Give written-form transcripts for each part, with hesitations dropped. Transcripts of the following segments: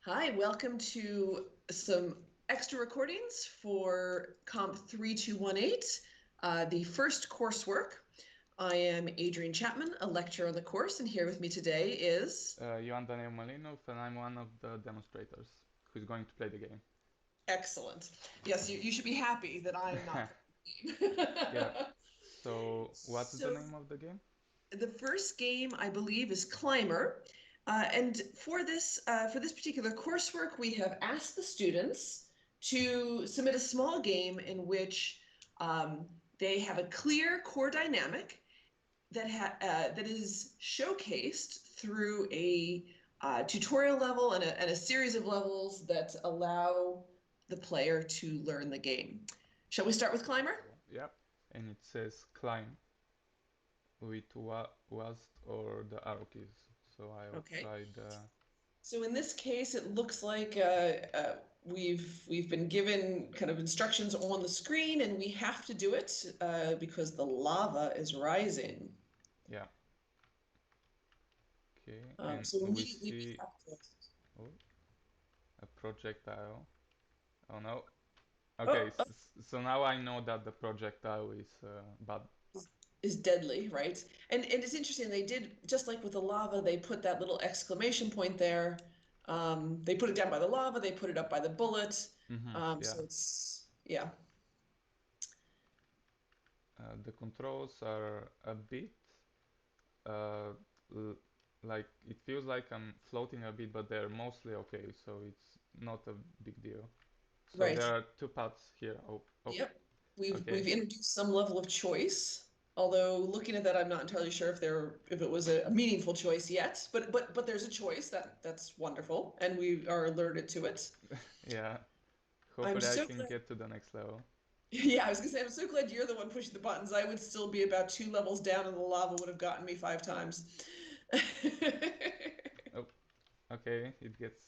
Hi, welcome to some extra recordings for COMP3218, the first coursework. I am Adrian Chapman, a lecturer on the course, and here with me today is... Ioan Daniel Malinov, and I'm one of the demonstrators who's going to play the game. Excellent. Yes, you should be happy that I'm not playing the Yeah. game. So, what's the So name of the game? the first game, I believe, is Climber. And for this particular coursework, we have asked the students to submit a small game in which they have a clear core dynamic that is showcased through a tutorial level and a series of levels that allow the player to learn the game. Shall we start with Climber? Yep. And it says climb with WASD or the arrow keys. So I'll Okay. try the. So in this case, it looks like we've been given kind of instructions on the screen, and we have to do it because the lava is rising. Yeah. Okay. And So we immediately we see have to. oh, a projectile. Oh no. Okay. Oh, So now I know that the projectile is bad. is deadly, right? And it's interesting. They did just like with the lava. They put that little exclamation point there. They put it down by the lava. They put it up by the bullet. Yeah. So it's yeah. The controls are a bit uh, l- like it feels like I'm floating a bit, but they're mostly okay, so it's not a big deal. So Right. there are two paths here. Oh, Yep. We've okay. introduced some level of choice, although looking at that, I'm not entirely sure if it was a meaningful choice yet. But there's a choice that's wonderful, and we are alerted to it. Yeah. I'm Hopefully I so can glad. get to the next level. Yeah, I was gonna say I'm so glad you're the one pushing the buttons. I would still be about two levels down, and the lava would have gotten me five times. Oh, okay. It gets.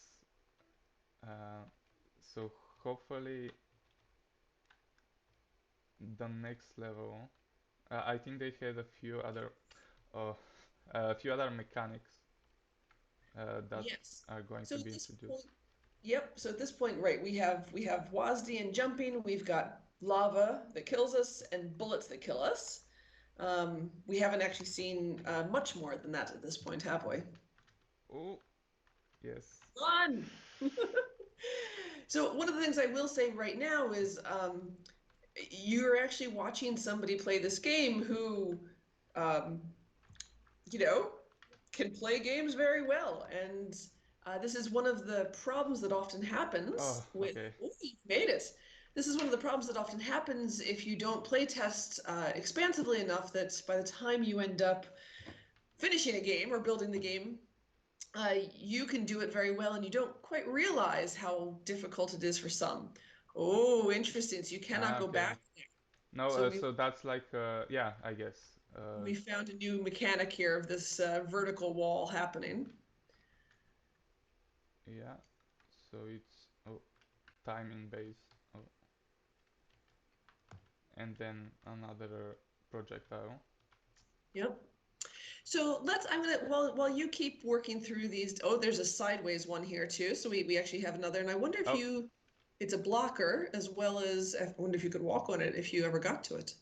Uh, so hopefully the next level. I think they had uh, a few other mechanics that Yes. are going So to at be this introduced. point, yep. So at this point, right, we have WASD and jumping. We've got lava that kills us and bullets that kill us. We haven't actually seen much more than that at this point, have we? Oh, yes. Run! So one of the things I will say right now is you're actually watching somebody play this game who, um, you know, can play games very well. And this is one of the problems that often Oh, happens with, okay. oh, you made it. This is one of the problems that often happens if you don't play test expansively enough that by the time you end up finishing a game or building the game, you can do it very well and you don't quite realize how difficult it is for some. Oh, interesting. So you cannot Ah, go okay. back. No, So so that's like, yeah, I guess. we found a new mechanic here of this vertical wall happening. Yeah. So it's timing based. Oh, and then another projectile. Yep. So I'm gonna while you keep working through these. Oh, there's a sideways one here too. So we actually have another, and I wonder if Oh, you it's a blocker as well as I wonder if you could walk on it if you ever got to it.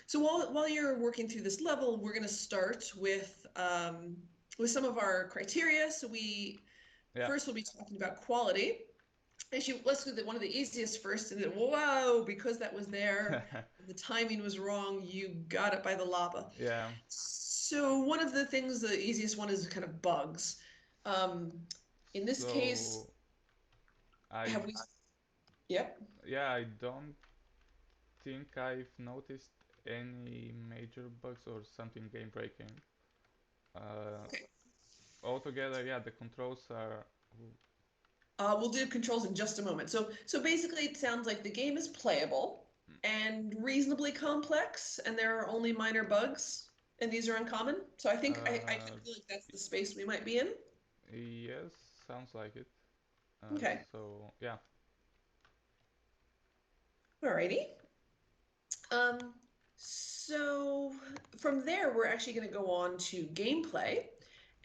So while you're working through this level, we're gonna start with some of our criteria. So we yeah. first we'll be talking about quality. Actually, let's do one of the easiest first. And then, whoa, because that was there, and the timing was wrong, you got it by the lava. Yeah. So one of the things, the easiest one is kind of bugs. Um, in this case, So I, have we? Yep. yeah, I don't think I've noticed any major bugs or something game breaking. Uh, Okay. Altogether, yeah, the controls are. We'll do controls in just a moment. So basically, it sounds like the game is playable and reasonably complex, and there are only minor bugs, and these are uncommon. So I Uh, feel like that's the space we might be in. yes, sounds like it. Okay. So yeah, Alrighty. So from there, we're actually going to go on to gameplay.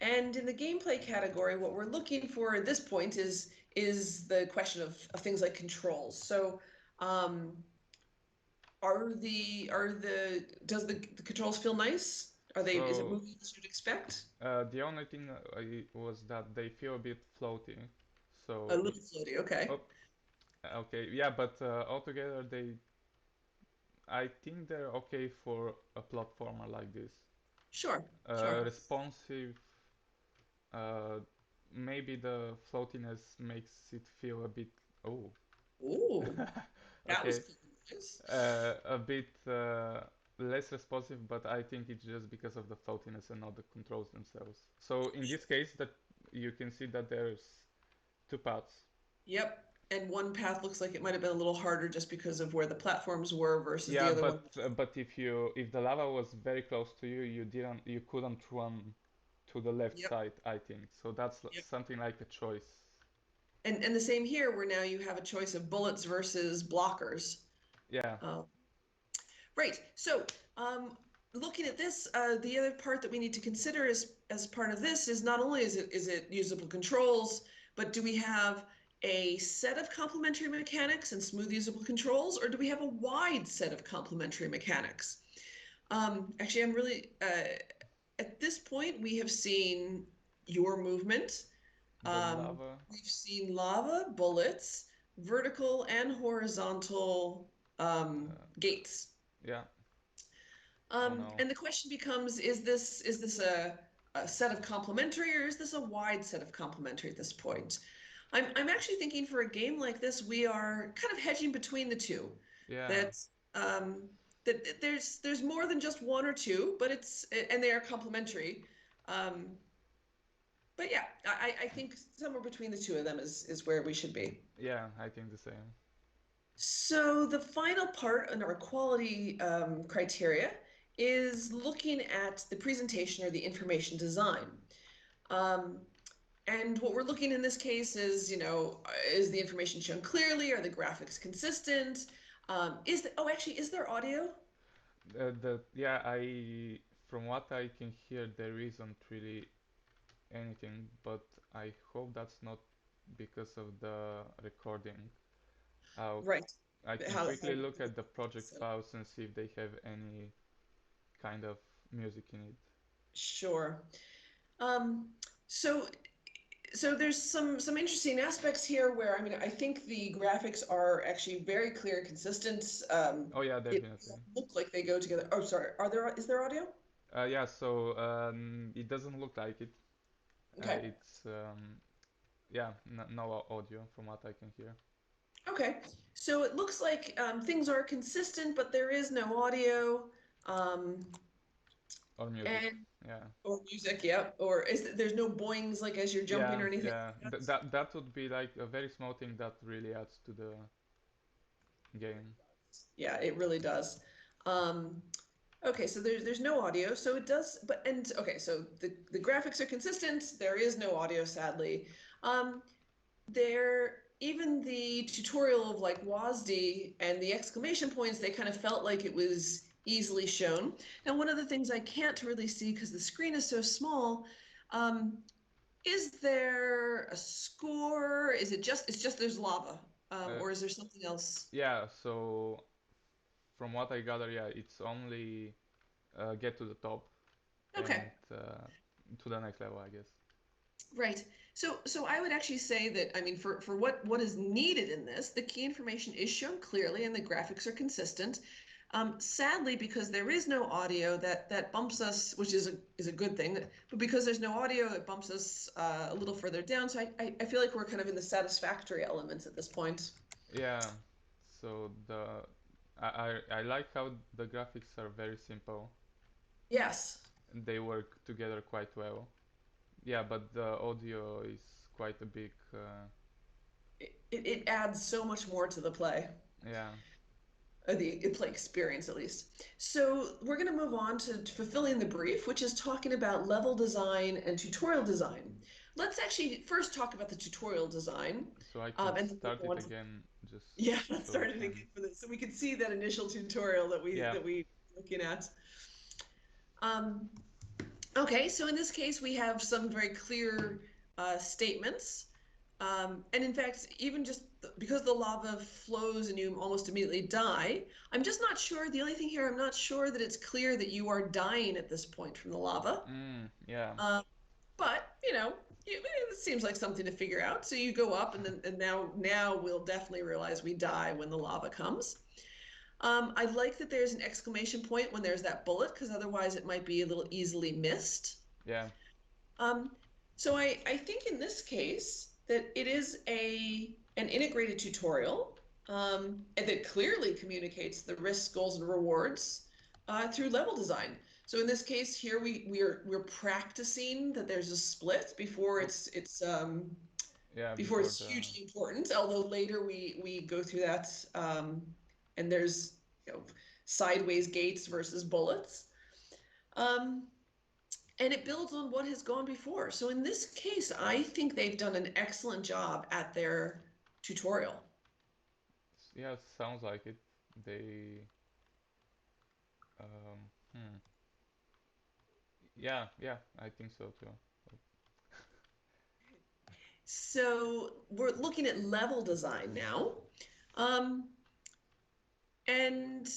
And in the gameplay category, what we're looking for at this point is the question of things like controls. So, um, does the controls feel nice? Is it So moving as you'd expect? the only thing was that they feel a bit floaty. A So, little floaty, okay. oh, okay, yeah, but altogether I think they're okay for a platformer like this. Sure, sure. Responsive, uh, maybe the floatiness makes it feel a bit, oh, Ooh, that was okay, nice. a bit less responsive, but I think it's just because of the floatiness and not the controls themselves. So in this case, that you can see that there's two paths. Yep. And one path looks like it might have been a little harder just because of where the platforms were versus the Yeah, other one. but if the lava was very close to you, you couldn't run to the left Yep. side, I think. So that's Yep. something like a choice. And the same here, where now you have a choice of bullets versus blockers. Yeah, Uh, right. So, looking at this, the other part that we need to consider is as part of this is not only is it usable controls, but do we have a set of complementary mechanics and smooth usable controls, or do we have a wide set of complementary mechanics? Actually, I'm really at this point we have seen your movement. the lava. We've seen lava, bullets, vertical and horizontal Uh, gates. yeah. Oh no. And the question becomes, is this a set of complementary or is this a wide set of complementary at this point? I'm actually thinking for a game like this, we are kind of hedging between the two. Yeah. That um, that there's more than just one or two, but it's and they are complementary. Um, but yeah, I think somewhere between the two of them is where we should be. Yeah, I think the same. So the final part in our quality criteria is looking at the presentation or the information design. Um, and what we're looking in this case is, is the information shown clearly? Are the graphics consistent? Actually, is there audio? Yeah, I from what I can hear, there isn't really anything, but I hope that's not because of the recording. I'll, Right. I can How quickly look at the project set up. files and see if they have any kind of music in it. Sure. Um, so so there's some interesting aspects here where I mean I think the graphics are actually very clear and consistent. Oh yeah, It definitely. look like they go together. Oh, sorry. Is there audio? Yeah, so it doesn't look like it. Okay. It's yeah, no audio from what I can hear. Okay. So it looks like things are consistent, but there is no audio. Um, Or music. and Yeah. or music, yep. Or there's no boings like as you're jumping Yeah, or anything yeah. like that. That would be like a very small thing that really adds to the game. Yeah, it really does. Um, okay, so there's no audio, so it does, okay, so the graphics are consistent. There is no audio, sadly. Um, there even the tutorial of like WASD and the exclamation points, they kind of felt like it was easily shown. And one of the things I can't really see because the screen is so small, um, is there a score? Is it just it's just there's lava, Uh, or is there something else? yeah, so from what I gather, yeah, it's only get to the top Okay. and to the next level, I guess. Right. So I would actually say that I mean for what is needed in this, the key information is shown clearly and the graphics are consistent. Sadly, because there is no audio, that bumps us, which is a good thing. But because there's no audio, it bumps us a little further down. So I feel like we're kind of in the satisfactory elements at this point. Yeah, so I like how the graphics are very simple. Yes, They work together quite well. Yeah, but the audio is quite a big it adds so much more to the play. yeah. The play experience at least. So we're going to move on to fulfilling the brief, which is talking about level design and tutorial design. Let's actually first talk about the tutorial design, So I can and then we'll start go it on to again just yeah. Let's so we start it can. again for this, so we can see that initial tutorial that Yeah, we looking at. Um, Okay, so in this case, we have some very clear statements. And in fact, even just because the lava flows and you almost immediately die, I'm just not sure. The only thing here, I'm not sure that it's clear that you are dying at this point from the lava. Yeah. Um, but it seems like something to figure out. So you go up, and then now we'll definitely realize we die when the lava comes. I like that there's an exclamation point when there's that bullet, because otherwise it might be a little easily missed. Yeah. Um, so I think in this case that it is an integrated tutorial, and that clearly communicates the risks, goals, and rewards through level design. So in this case here, we're practicing that there's a split before Yeah, before before it's the hugely important. Although later we go through that, and there's sideways gates versus bullets. Um, and it builds on what has gone before. So in this case, I think they've done an excellent job at their tutorial. yeah, sounds like it. They um hmm. Yeah, yeah, I think so too. So we're looking at level design now. Um, and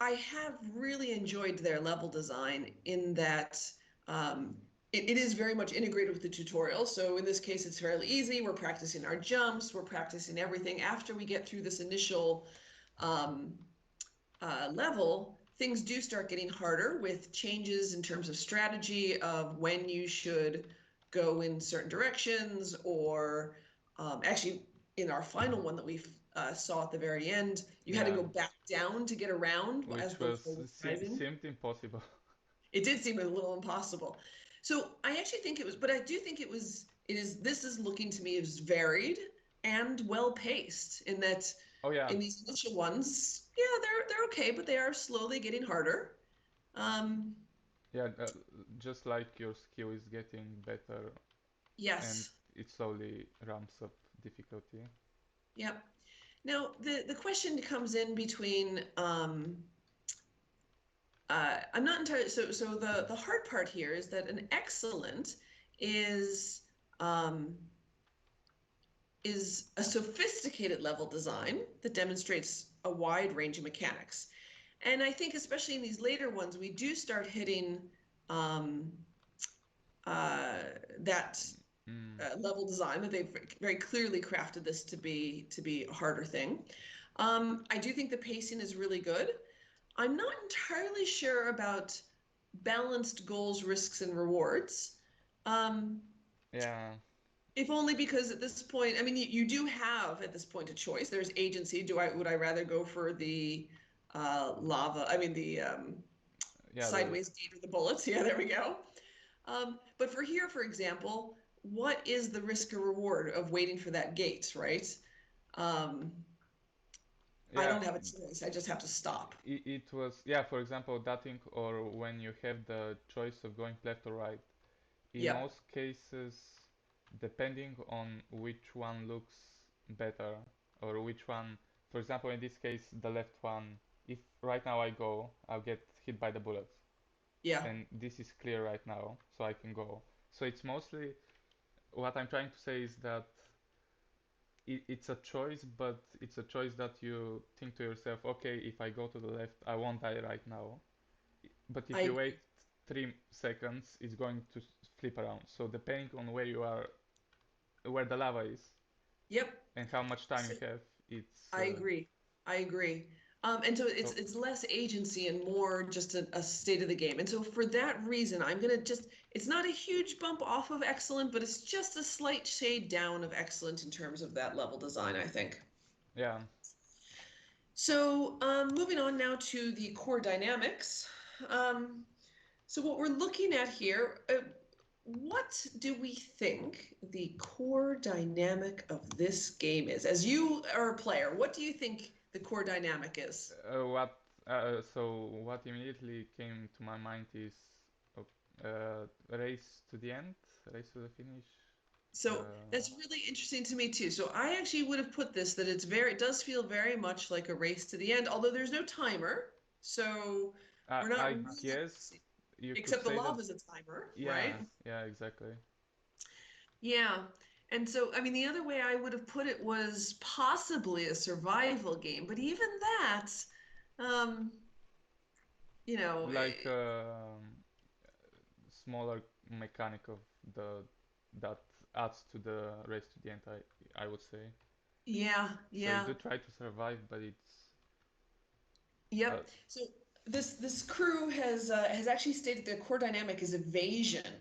I have really enjoyed their level design in that it is very much integrated with the tutorial. So in this case, it's fairly easy. We're practicing our jumps, we're practicing everything. After we get through this initial um, level, things do start getting harder with changes in terms of strategy of when you should go in certain directions, or actually in our final one that we saw at the very end, you had to Yeah, go back down to get around as which the was floor was rising. seemed impossible. It did seem a little impossible. So I actually think it was, but I do think this is looking to me as varied and well paced in that Oh yeah, in these initial ones, yeah, they're okay, but they are slowly getting harder. Um, yeah, just like your skill is getting better and yes, it slowly ramps up difficulty. yep. Now the question comes in between I'm not entirely so the hard part here is that an excellent is um, is a sophisticated level design that demonstrates a wide range of mechanics. And I think especially in these later ones, we do start hitting um, that Mm, level design, that they've very clearly crafted this to be a harder thing. I do think the pacing is really good. I'm not entirely sure about balanced goals, risks, and rewards. Um, yeah, if only because at this point, I mean, you do have at this point a choice. There's agency. Would I rather go for the lava? I mean, the yeah, the sideways gate or the bullets? Yeah, there we go. But for here, for example, what is the risk or reward of waiting for that gate, right? Um, I yeah. don't have a choice. I just have to stop. It was, yeah, for example, that thing, or when you have the choice of going left or right. In Yep. most cases, depending on which one looks better, or which one, for example, in this case, the left one, if right now I go, I'll get hit by the bullets. Yeah. And this is clear right now, so I can go. So it's mostly, what I'm trying to say is that it's a choice, but it's a choice that you think to yourself, okay, if I go to the left, I won't die right now. But if I you agree. wait 3 seconds, it's going to flip around. So depending on where you are, where the lava is, Yep. and how much time So you have, it's I agree. I agree. And so so it's less agency and more just a state of the game. And so for that reason, I'm gonna just it's not a huge bump off of excellent, but it's just a slight shade down of excellent in terms of that level design, I think. yeah. So moving on now to the core dynamics. Um, so what we're looking at here, what do we think the core dynamic of this game is? As you are a player, what do you think the core dynamic is? What immediately came to my mind is race to the end, race to the finish. So Uh, that's really interesting to me too. So I actually would have put this that it does feel very much like a race to the end, although there's no timer. So we're not I really guess racing. you could Except the say that, lava's a timer, right? yeah, yeah, exactly. Yeah. And so, I mean, the other way I would have put it was possibly a survival game, but even that, um, you know, Like smaller mechanic of the that adds to the race to the end. I would say. yeah, So you yeah, do try to survive, but it's uh, yep. So this crew has actually stated their core dynamic is evasion.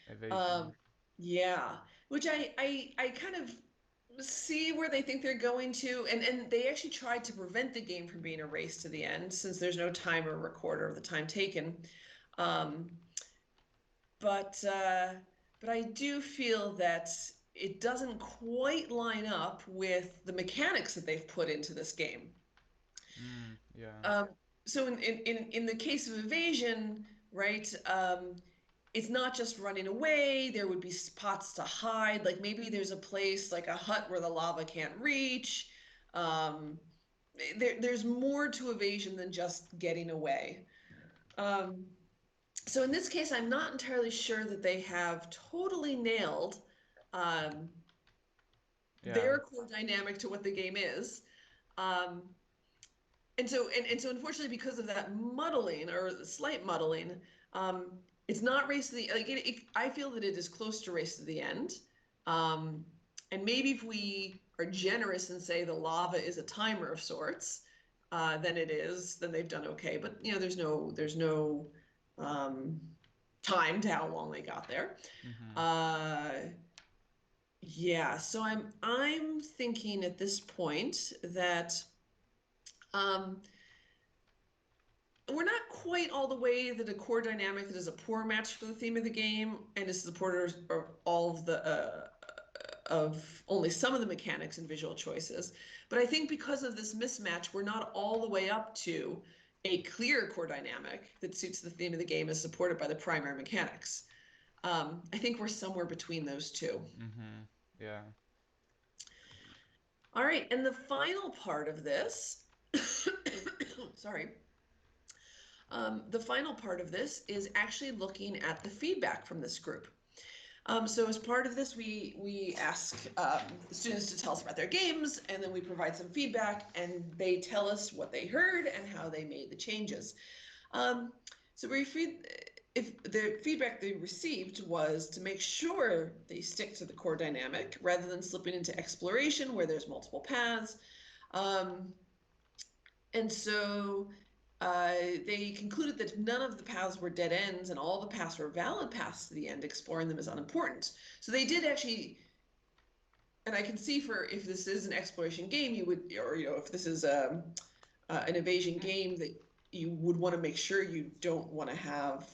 evasion. Um, yeah, which I kind of see where they think they're going to, and they actually tried to prevent the game from being a race to the end since there's no timer recorder of the time taken. Um, but but I do feel that it doesn't quite line up with the mechanics that they've put into this game. Yeah. Um, so in the case of evasion, right? It's not just running away. There would be spots to hide. Like maybe there's a place like a hut where the lava can't reach. Um, there's more to evasion than just getting away. Um, so in this case, I'm not entirely sure that they have totally nailed um, Yeah. their core dynamic to what the game is. Um, and so unfortunately because of that muddling or slight muddling, um, it's not race to the like I feel that it is close to race to the end. Um, and maybe if we are generous and say the lava is a timer of sorts, then they've done okay. But you know, there's no um, time to how long they got there. Mm-hmm. Uh, yeah, so I'm thinking at this point that um, we're not quite all the way that a core dynamic that is a poor match for the theme of the game and is supporters of all of only some of the mechanics and visual choices. But I think because of this mismatch, we're not all the way up to a clear core dynamic that suits the theme of the game as supported by the primary mechanics. I think we're somewhere between those two. Mm-hmm. Yeah. All right, and the final part of this, sorry, the final part of this is actually looking at the feedback from this group. So as part of this, we ask the students to tell us about their games, and then we provide some feedback, and they tell us what they heard and how they made the changes. Um, so if the feedback they received was to make sure they stick to the core dynamic rather than slipping into exploration where there's multiple paths. Um, and so they concluded that none of the paths were dead ends and all the paths were valid paths to the end, exploring them is unimportant. So they did actually, and I can see for if this is an exploration game, you would, or you know, if this is an evasion game, that you would want to make sure you don't want to have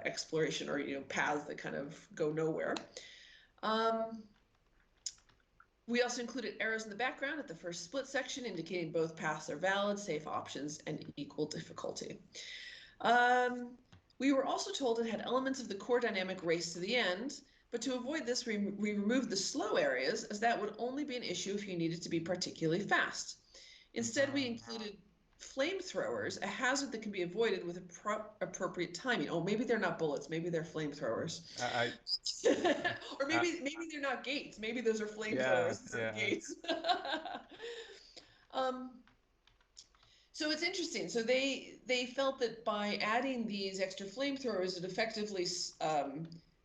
exploration or you know paths that kind of go nowhere. Um, We also included arrows in the background at the first split section indicating both paths are valid, safe options, and equal difficulty. Um, we were also told it had elements of the core dynamic race to the end, but to avoid this, we removed the slow areas as that would only be an issue if you needed to be particularly fast. Instead, we included flamethrowers, a hazard that can be avoided with appropriate timing. Oh, maybe they're not bullets, maybe they're flamethrowers. I, Or I, maybe they're not gates. Maybe those are yeah, flamethrowers instead of yeah. gates. um, so it's interesting. So they felt that by adding these extra flamethrowers, it effectively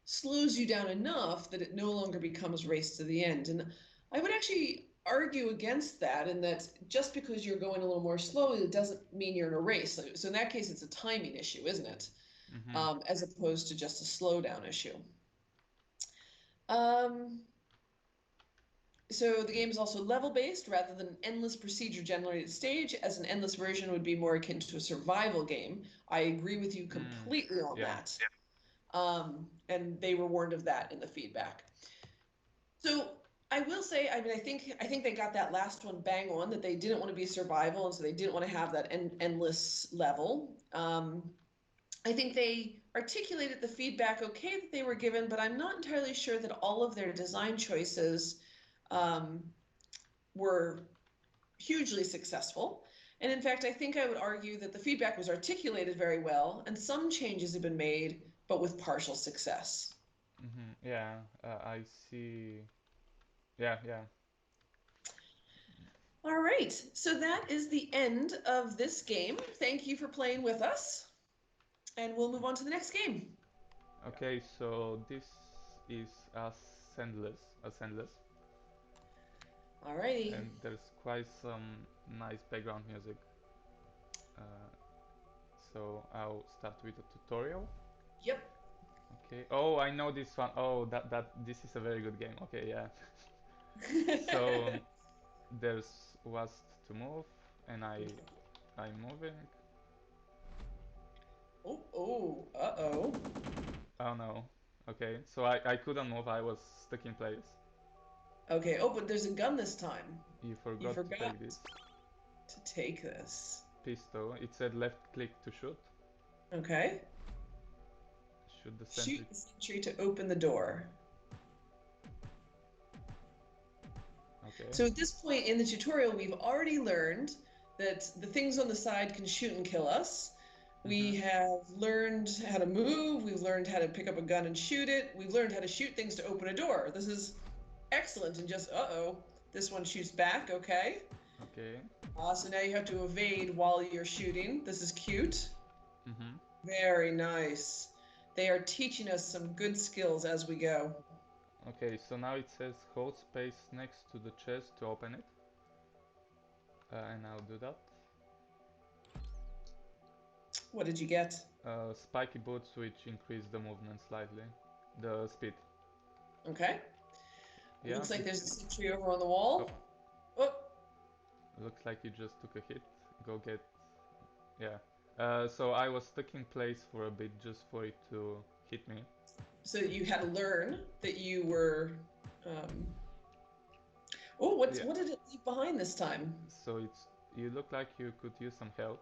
slows you down enough that it no longer becomes race to the end. And I would actually argue against that, in that just because you're going a little more slowly, it doesn't mean you're in a race. So in that case, it's a timing issue, isn't it? Mm-hmm. As opposed to just a slowdown issue. Um, so the game is also level-based rather than an endless procedure-generated stage, as an endless version would be more akin to a survival game. I agree with you completely on Yeah. that. And they were warned of that in the feedback. So I will say, I mean, I think they got that last one bang on, that they didn't want to be survival, and so they didn't want to have that endless level. I think they articulated the feedback okay that they were given, but I'm not entirely sure that all of their design choices were hugely successful. And in fact, I think I would argue that the feedback was articulated very well, and some changes have been made, but with partial success. Yeah, I see. Yeah, yeah. All right, so that is the end of this game. Thank you for playing with us, and we'll move on to the next game. Okay, so this is Ascendless, Ascendless, All righty. and there's quite some nice background music. Uh, so I'll start with a tutorial. Yep. Okay. Oh, I know this one. Oh, this is a very good game. Okay, yeah. So there's was to move, and I'm moving. Oh, uh-oh. Oh no. Okay, so I couldn't move. I was stuck in place. Okay, oh, but there's a gun this time. You You forgot to forgot take this to take this. pistol. It said left click to shoot. Okay. Shoot the Shoot sentry. the sentry to open the door. Okay. So at this point in the tutorial, we've already learned that the things on the side can shoot and kill us. We have learned how to move. We've learned how to pick up a gun and shoot it. We've learned how to shoot things to open a door. This is excellent. And just, uh-oh, this one shoots back. Okay. Okay. So now you have to evade while you're shooting. This is cute. Mm-hmm. Very nice. They are teaching us some good skills as we go. Okay, so now it says hold space next to the chest to open it. And I'll do that. What did you get? Spiky boots, which increase the movement slightly, the speed. Okay. Yeah, Looks like there's a sentry over on the wall. Oh, looks like you just took a hit. Go get, yeah. So I was stuck in place for a bit just for it to hit me. so you had to learn that you were. Um... Oh, what did it leave behind this time? So you look like you could use some help.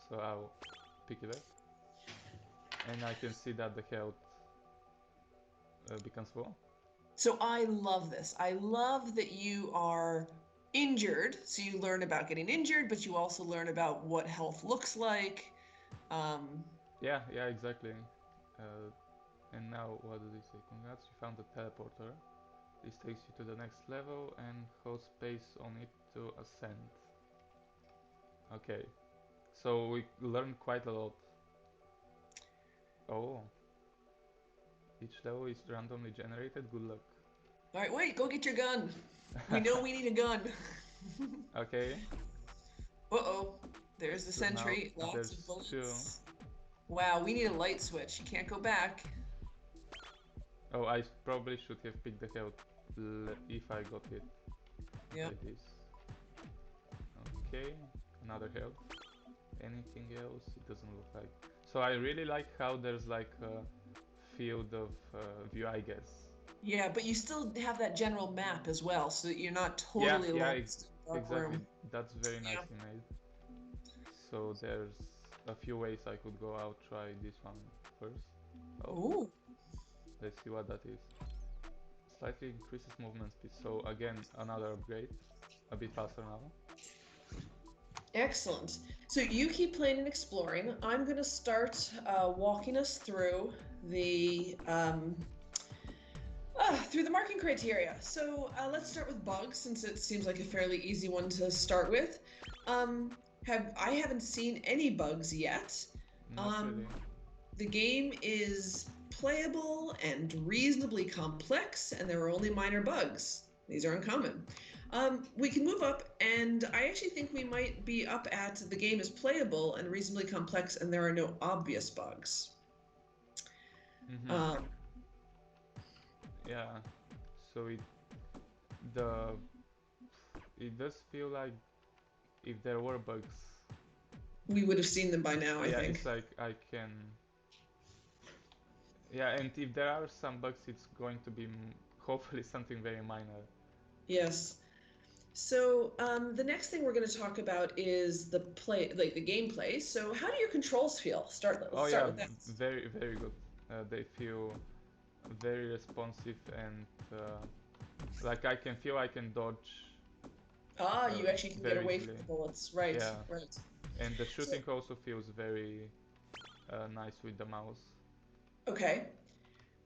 So I'll pick it up, and I can see that the health becomes full. So I love this. I love that you are injured. So you learn about getting injured, but you also learn about what health looks like. Yeah, exactly. And now, what does it say? Congrats, you found the teleporter. This takes you to the next level and hold space on it to ascend. Okay, so we learned quite a lot. Oh, each level is randomly generated. Good luck. All right, wait, go get your gun. We know we need a gun. Okay. Uh-oh, there's the So sentry. now Lots of there's bullets. Wow, we need a light switch. You can't go back. Oh, I probably should have picked the health if I got hit. Yeah. Like this. Okay, another health. Anything else? It doesn't look like. So I really like how there's like a field of view, I guess. Yeah, but you still have that general map as well, so that you're not totally lost in a dark exactly. room. That's very nicely made. So there's a few ways I could go. I'll try this one first. Oh, Ooh. let's see what that is. Slightly increases movement speed. So again, another upgrade. A bit faster now. Excellent. So you keep playing and exploring. I'm going to start walking us through the marking criteria. So let's start with bugs, since it seems like a fairly easy one to start with. I haven't seen any bugs yet. Not really. The game is playable and reasonably complex, and there are only minor bugs. These are uncommon. We can move up, and I actually think we might be up at the game is playable and reasonably complex, and there are no obvious bugs. Yeah, so it does feel like if there were bugs, we would have seen them by now, I think. It's like I can. Yeah, and if there are some bugs, it's going to be hopefully something very minor. Yes. So the next thing we're going to talk about is the gameplay. So how do your controls feel? Let's start with that. Very, very good. They feel very responsive, and like I can feel I can dodge Ah, you actually can get very away from easily. the bullets. Right, Yeah, right. and the So, shooting also feels very nice with the mouse. okay.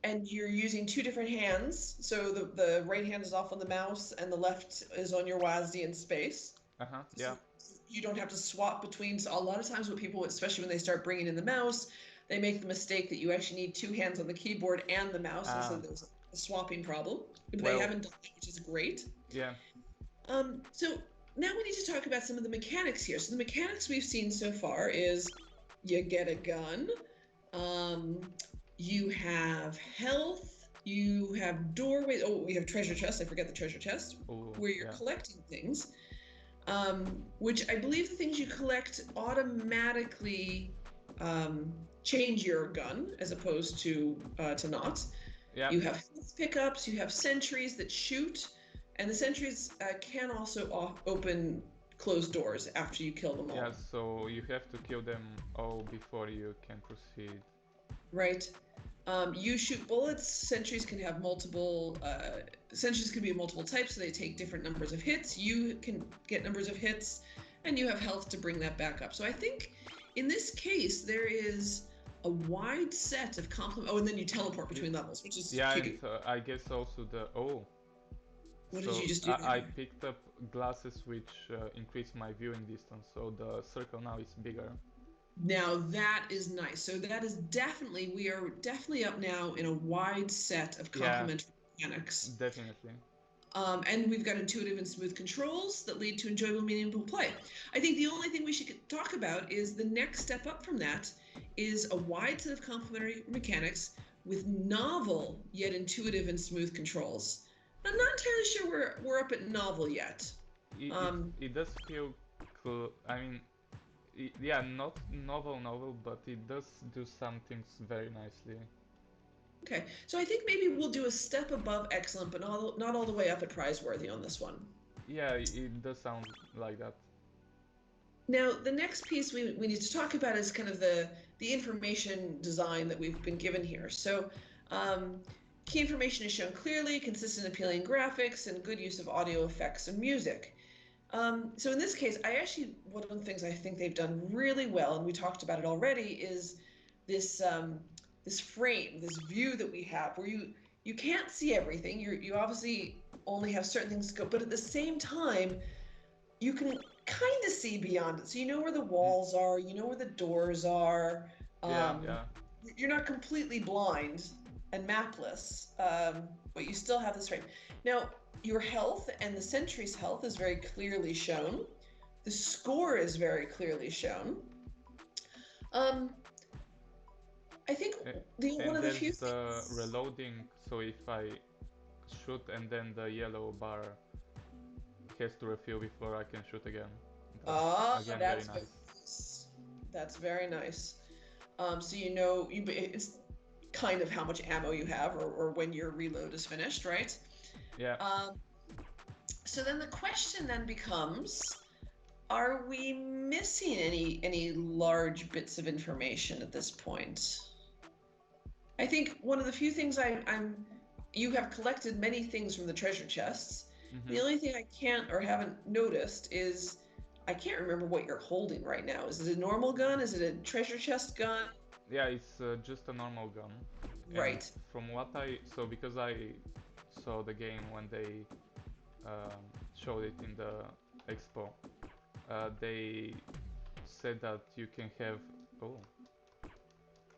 And you're using two different hands. So the right hand is off on the mouse and the left is on your WASD in space. Uh-huh, So yeah. you don't have to swap between. So a lot of times what people, especially when they start bringing in the mouse, they make the mistake that you actually need two hands on the keyboard and the mouse, and so Ah, there's a swapping problem. But they well, haven't done that, which is great. yeah. So now we need to talk about some of the mechanics here. So the mechanics we've seen so far is you get a gun, um, you have health, you have doorways. Oh, we have treasure chests. I forget the treasure chest, Oh, where you're yeah. collecting things, which I believe the things you collect automatically um, change your gun as opposed to not. Yeah. You have health pickups, you have sentries that shoot, and the sentries can also open closed doors after you kill them Yeah, all. so you have to kill them all before you can proceed. Right? You shoot bullets. Sentries can have multiple. Sentries can be multiple types, so they take different numbers of hits. You can get numbers of hits, and you have health to bring that back up. So I think in this case there is a wide set of complement. Oh, and then you teleport between levels, which is Yeah, and cute. I guess also the oh, What did you so just do I there? picked up glasses which increase my viewing distance, so the circle now is bigger. Now that is nice. So that is definitely, we are definitely up now in a wide set of Yeah, complementary mechanics. definitely. And we've got intuitive and smooth controls that lead to enjoyable, meaningful play. I think the only thing we should talk about is the next step up from that is a wide set of complementary mechanics with novel yet intuitive and smooth controls. I'm not entirely sure we're up at novel yet. It it, Um, it does feel cool. I mean, yeah, not novel, but it does do some things very nicely. okay, so I think maybe we'll do a step above excellent, but not all the way up at prizeworthy on this one. Yeah, it does sound like that. Now, the next piece we need to talk about is kind of the information design that we've been given here. So, um, key information is shown clearly, consistent, appealing graphics, and good use of audio effects and music. So in this case, one of the things I think they've done really well, and we talked about it already, is this this frame, this view that we have, where you can't see everything. You obviously only have certain things to go, but at the same time, you can kind of see beyond it. So you know where the Mm, walls are, you know where the doors are. yeah, Um, yeah. you're not completely blind and mapless, but you still have this frame. Now, your health and the sentry's health is very clearly shown. The score is very clearly shown. Um, I think one And of the few there's the things. reloading, so if I shoot and then the yellow bar has to refill before I can shoot again. That's Ah, again very that's very nice. nice. That's very nice. So it's kind of how much ammo you have, or when your reload is finished, right? Yeah, Um, so then the question then becomes, are we missing any large bits of information at this point? I think one of the few things you have collected many things from the treasure chests. hmm The only thing I can't or haven't noticed is I can't remember what you're holding right now. Is it a normal gun? Is it a treasure chest gun? yeah. It's just a normal gun, and Right. from what I so because I saw the game when they showed it in the expo, they said that you can have oh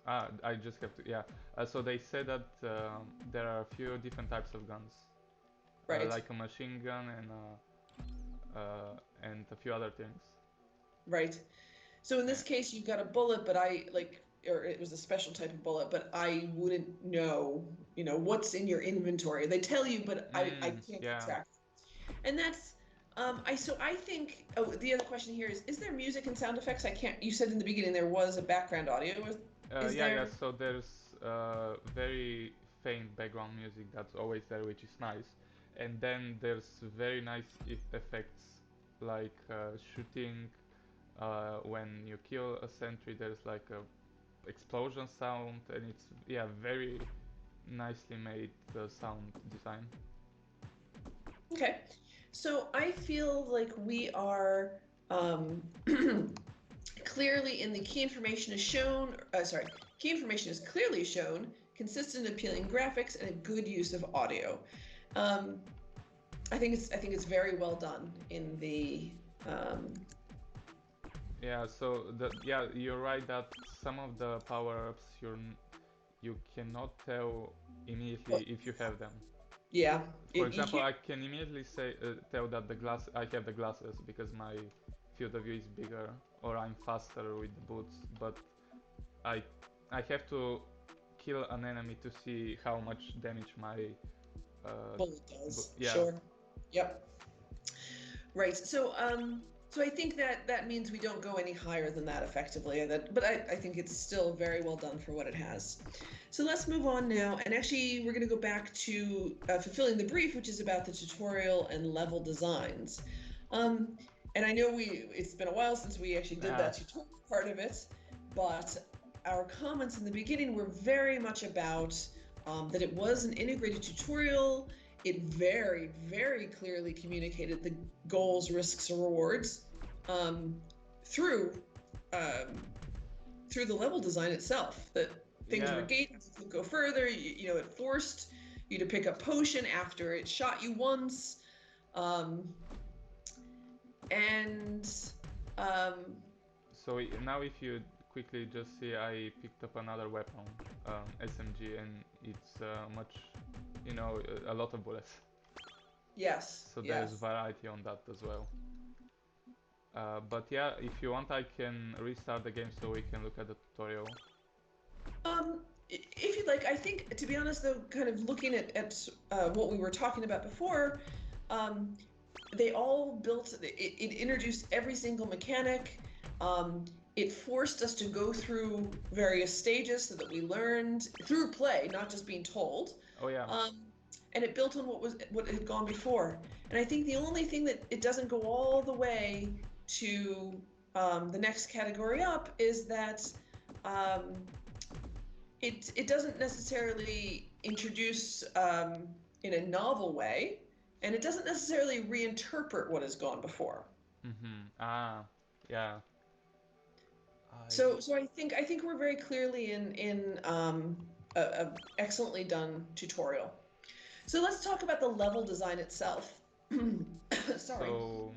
I just have to yeah. So they said that there are a few different types of guns, Right. like a machine gun and a few other things. Right. So in Yeah. this case, you've got a bullet, but or it was a special type of bullet, but I wouldn't know, what's in your inventory. They tell you, but I can't keep Yeah. track. And that's, I think, oh, the other question here is there music and sound effects? You said in the beginning there was a background audio. Is Yeah. there? So there's very faint background music that's always there, which is nice. And then there's very nice effects like shooting. When you kill a sentry, there's like a explosion sound, and it's yeah very nicely made sound design. Okay. So I feel like we are um, clearly in the key information is shown, key information is clearly shown, consistent appealing graphics, and a good use of audio. Um, I think it's very well done in the Yeah, so you're right that some of the power-ups you cannot tell immediately well, if you have them. yeah, For you example, can't. I can immediately tell that I have the glasses because my field of view is bigger or I'm faster with the boots, but I I have to kill an enemy to see how much damage my Well, it does. yeah. Sure. Yep. Right. So I think that that means we don't go any higher than that effectively. But I think it's still very well done for what it has. So let's move on now. And actually, we're going to go back to fulfilling the brief, which is about the tutorial and level designs. Um, and I know it's been a while since we actually did Ah, that tutorial part of it, but our comments in the beginning were very much about that it was an integrated tutorial. It very, very clearly communicated the goals, risks, and rewards um, through um, through the level design itself. That things were yeah. gated, you could go further. You know, it forced you to pick up potion after it shot you once, um, and um, Now if you quickly just see, I picked up another weapon, SMG, and it's much, a lot of bullets. yes, So there's yes. variety on that as well. But yeah, if you want, I can restart the game so we can look at the tutorial. If you'd like, I think, to be honest, though, kind of looking at what we were talking about before, um, they all built, it introduced every single mechanic. It forced us to go through various stages so that we learned through play, not just being told. Oh yeah. Um, and it built on what had gone before. And I think the only thing that it doesn't go all the way to the next category up is that um, it doesn't necessarily introduce in a novel way, and it doesn't necessarily reinterpret what has gone before. Ah, yeah. I So I think we're very clearly in a excellently done tutorial. So let's talk about the level design itself. Sorry. So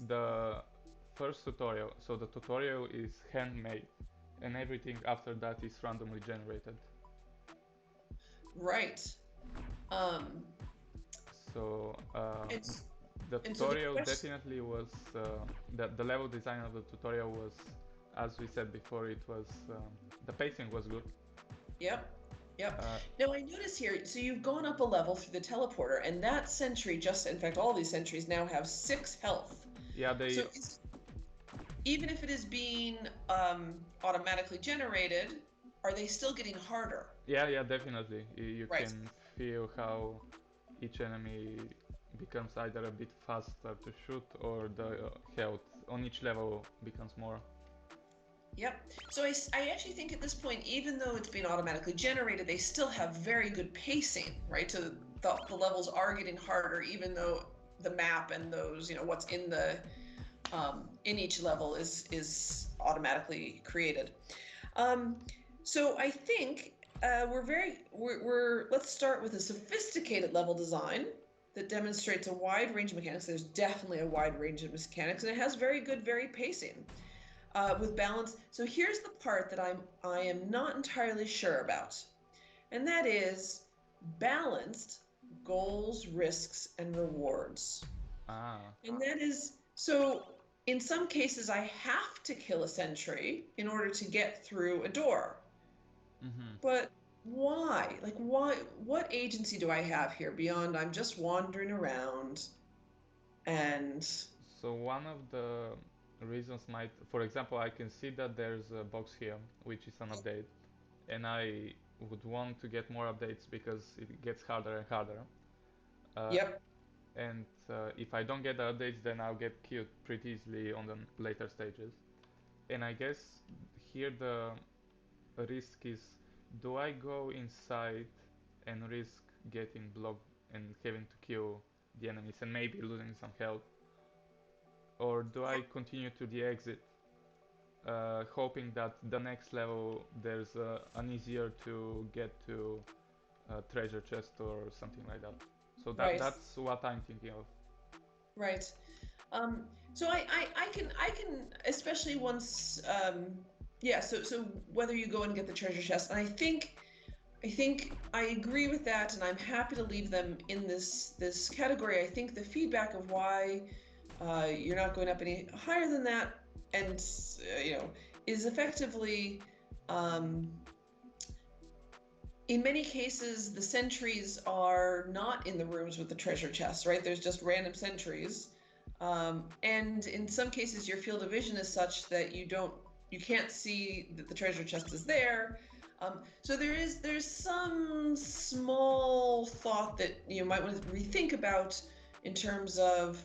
the first tutorial. So the tutorial is handmade, and everything after that is randomly generated. Right. Um, So and the and so the tutorial question. definitely was the level design of the tutorial was, as we said before, it was the pacing was good. Yep. Yep. Uh, Now I notice here, so you've gone up a level through the teleporter, and that sentry just, in fact, all these sentries now have 6 health. yeah, So they even if it is being automatically generated, are they still getting harder? yeah, definitely. You Right. can feel how each enemy becomes either a bit faster to shoot or the health on each level becomes more. Yep. So I actually think at this point, even though it's being automatically generated, they still have very good pacing, right? So the levels are getting harder, even though the map and those, what's in each level is automatically created. So I think let's start with a sophisticated level design that demonstrates a wide range of mechanics. There's definitely a wide range of mechanics, and it has very good, very pacing with balance. So here's the part that I am not entirely sure about, and that is balanced goals, risks, and rewards. Ah, And that is so. In some cases, I have to kill a sentry in order to get through a door. mm-hmm. But why? Like, why? What agency do I have here beyond I'm just wandering around and So one of the reasons might, for example, I can see that there's a box here which is an update, and I would want to get more updates because it gets harder and harder. Uh, yep, and if I don't get the updates, then I'll get killed pretty easily on the later stages. And I guess here the risk is, do I go inside and risk getting blocked and having to kill the enemies and maybe losing some health? Or do I continue to the exit, hoping that the next level there's an easier to get to treasure chest or something like that? So Right. that's what I'm thinking of. Right. So I can especially once yeah, so whether you go and get the treasure chest, and I think I agree with that, and I'm happy to leave them in this category. I think the feedback of why you're not going up any higher than that, and is effectively um, in many cases the sentries are not in the rooms with the treasure chests, right? There's just random sentries, and in some cases your field of vision is such that you can't see that the treasure chest is there. So there's some small thought that you might want to rethink about in terms of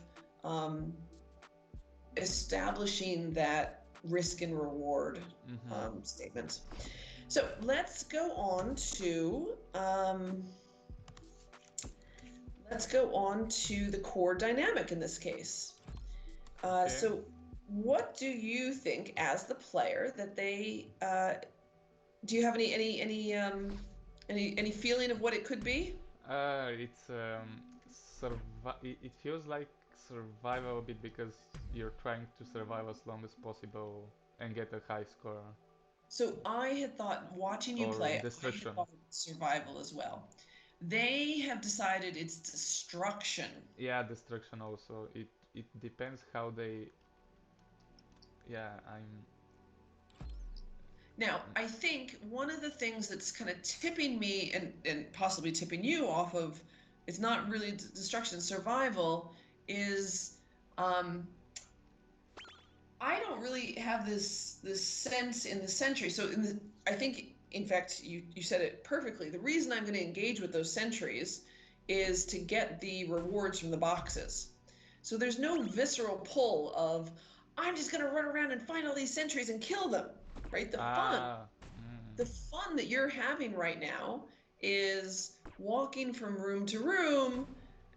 establishing that risk and reward statement. So let's go on to the core dynamic in this case. Okay. So what do you think as the player that they do you have any feeling of what it could be? It's it feels like survival a bit because you're trying to survive as long as possible and get a high score. So I had thought, watching you Or play, I destruction. had thought it was survival as well. They have decided it's destruction. Yeah, destruction also. It depends how they. Yeah, I'm. Now, I think one of the things that's kind of tipping me and possibly tipping you off of it's not really destruction, survival is I don't really have this sense in the sentry. So I think in fact you said it perfectly. The reason I'm going to engage with those sentries is to get the rewards from the boxes. So there's no visceral pull of I'm just going to run around and find all these sentries and kill them, right? The fun that you're having right now is walking from room to room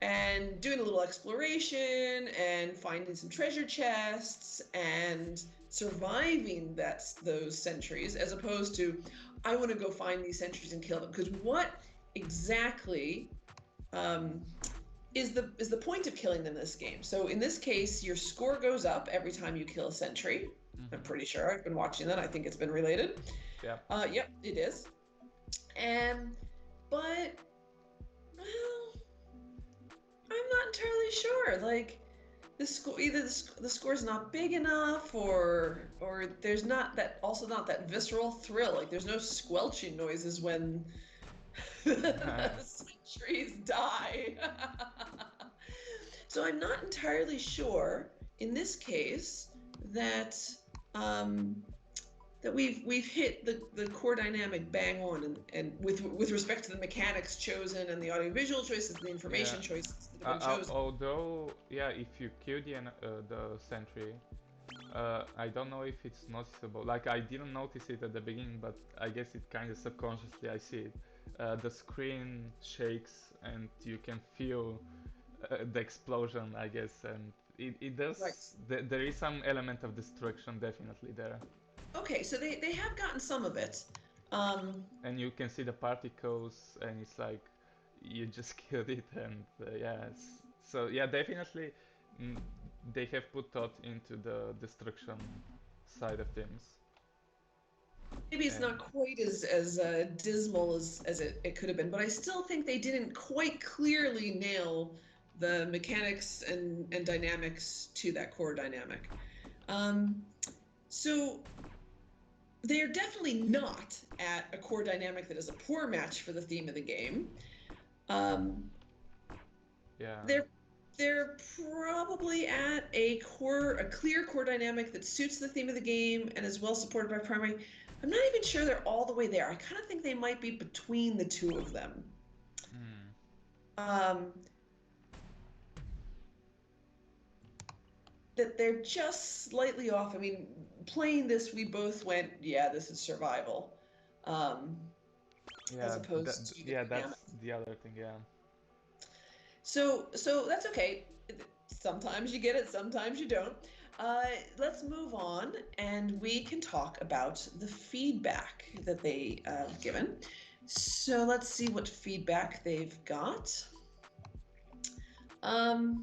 and doing a little exploration and finding some treasure chests and surviving those sentries, as opposed to I want to go find these sentries and kill them. Because what exactly is the point of killing them in this game? So in this case, your score goes up every time you kill a sentry. I'm pretty sure. I've been watching that. I think it's been related. Yeah. Yep, it is. But well, I'm not entirely sure. Like the score, either the score's not big enough, or there's not that visceral thrill. Like there's no squelching noises when the sentries die. So I'm not entirely sure in this case that that we've hit the core dynamic bang on, and with respect to the mechanics chosen and the audiovisual choices, the information choices that have been chosen. Although, yeah, if you kill the sentry, I don't know if it's noticeable. Like I didn't notice it at the beginning, but I guess it kind of subconsciously I see it. The screen shakes and you can feel the explosion, I guess, and it does. Right. There is some element of destruction definitely there. Okay, so they have gotten some of it. And you can see the particles, and it's like you just killed it, and so yeah, definitely mm, they have put thought into the destruction side of things. Maybe it's not quite as dismal as it could have been, but I still think they didn't quite clearly nail the mechanics and dynamics to that core dynamic. So they're definitely not at a core dynamic that is a poor match for the theme of the game. They're probably at a clear core dynamic that suits the theme of the game and is well supported by primary. I'm not even sure they're all the way there. I kind of think they might be between the two of them. That they're just slightly off. I mean, playing this, we both went, yeah, this is survival. As opposed to that's the other thing, yeah. So that's okay. Sometimes you get it, sometimes you don't. Let's move on, and we can talk about the feedback that they have given. So let's see what feedback they've got. The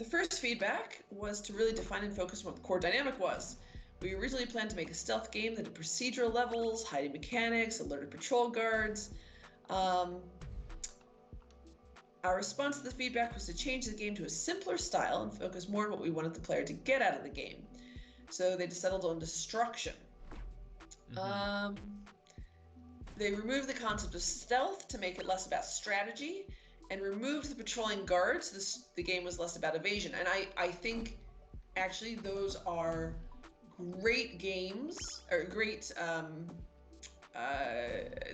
first feedback was to really define and focus on what the core dynamic was. We originally planned to make a stealth game that had procedural levels, hiding mechanics, alerted patrol guards. Our response to the feedback was to change the game to a simpler style and focus more on what we wanted the player to get out of the game. So they settled on destruction. They removed the concept of stealth to make it less about strategy, and removed the patrolling guards. The game was less about evasion. And I think actually those are great games, or great,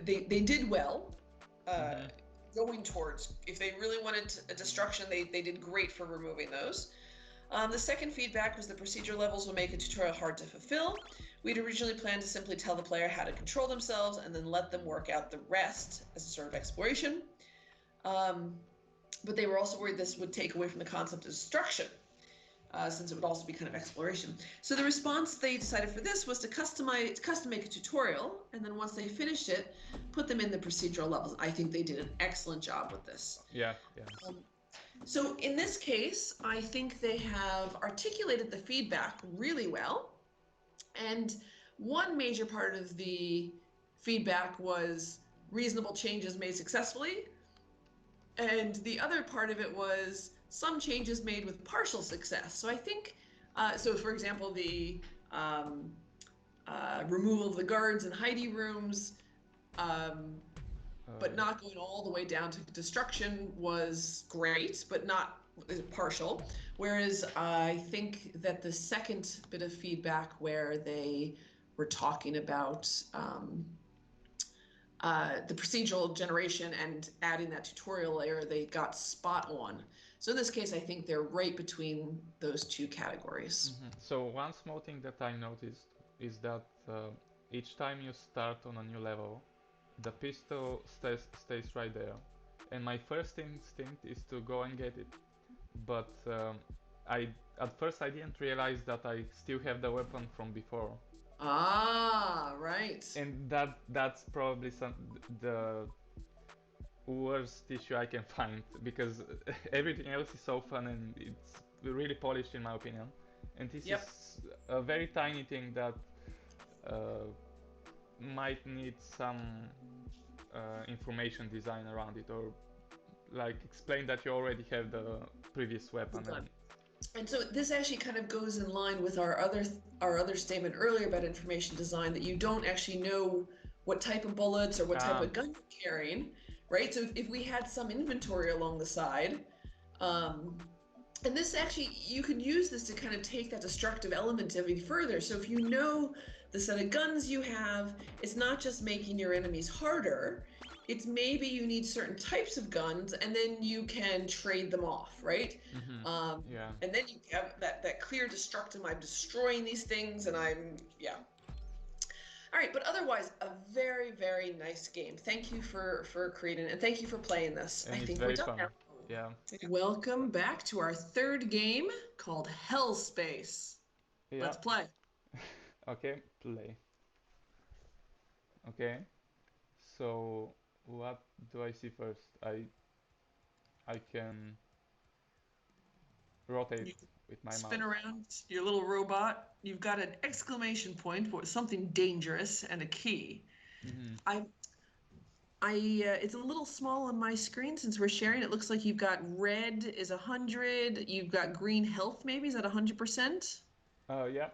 they did well. Going towards, if they really wanted a destruction, they did great for removing those. The second feedback was the procedural levels will make a tutorial hard to fulfill. We'd originally planned to simply tell the player how to control themselves and then let them work out the rest as a sort of exploration. But they were also worried this would take away from the concept of destruction, since it would also be kind of exploration. So the response they decided for this was to custom make a tutorial, and then once they finished it, put them in the procedural levels. I think they did an excellent job with this. Yeah. So in this case, I think they have articulated the feedback really well. And one major part of the feedback was reasonable changes made successfully. And the other part of it was some changes made with partial success. So I think, so for example, the removal of the guards and hidey rooms, but not going all the way down to destruction was great, but not partial. Whereas I think that the second bit of feedback where they were talking about the procedural generation and adding that tutorial layer, they got spot on. So in this case, I think they're right between those two categories. So one small thing that I noticed is that each time you start on a new level, the pistol stays right there. And my first instinct is to go and get it. But at first I didn't realize that I still have the weapon from before. Ah, right. And that's probably the worst issue I can find, because everything else is so fun and it's really polished in my opinion. And this is a very tiny thing that might need some information design around it, or like explain that you already have the previous weapon. And so this actually kind of goes in line with our other statement earlier about information design, that you don't actually know what type of bullets or what type of gun you're carrying, right? So if we had some inventory along the side, and this actually, you can use this to kind of take that destructive element even further. So if you know the set of guns you have, it's not just making your enemies harder, it's maybe you need certain types of guns and then you can trade them off, right? And then you have that clear destructive, I'm destroying these things and all right, but otherwise, a very, very nice game. Thank you for creating it, and thank you for playing this. And I think we're done fun. now. Yeah. Welcome back to our third game called Hellspace. Yeah. Let's play. Okay, play. Okay. So what do I see first? I can rotate with my mouse. Spin around your little robot. You've got an exclamation point, something dangerous, and a key. It's a little small on my screen since we're sharing. It looks like you've got red is 100. You've got green health. Maybe is that 100%? Yeah.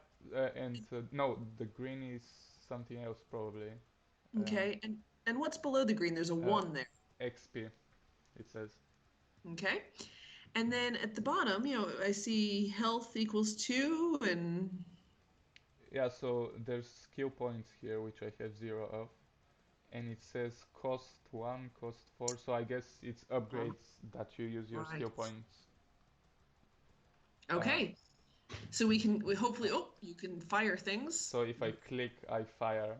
No, the green is something else probably. Okay, and what's below the green? There's a 1 there. XP, it says. Okay, and then at the bottom, I see health equals 2 and. Yeah, so there's skill points here, which I have 0 of. And it says cost 1, cost 4, so I guess it's upgrades that you use your skill points. Okay, so we hopefully, you can fire things. So if I click, I fire.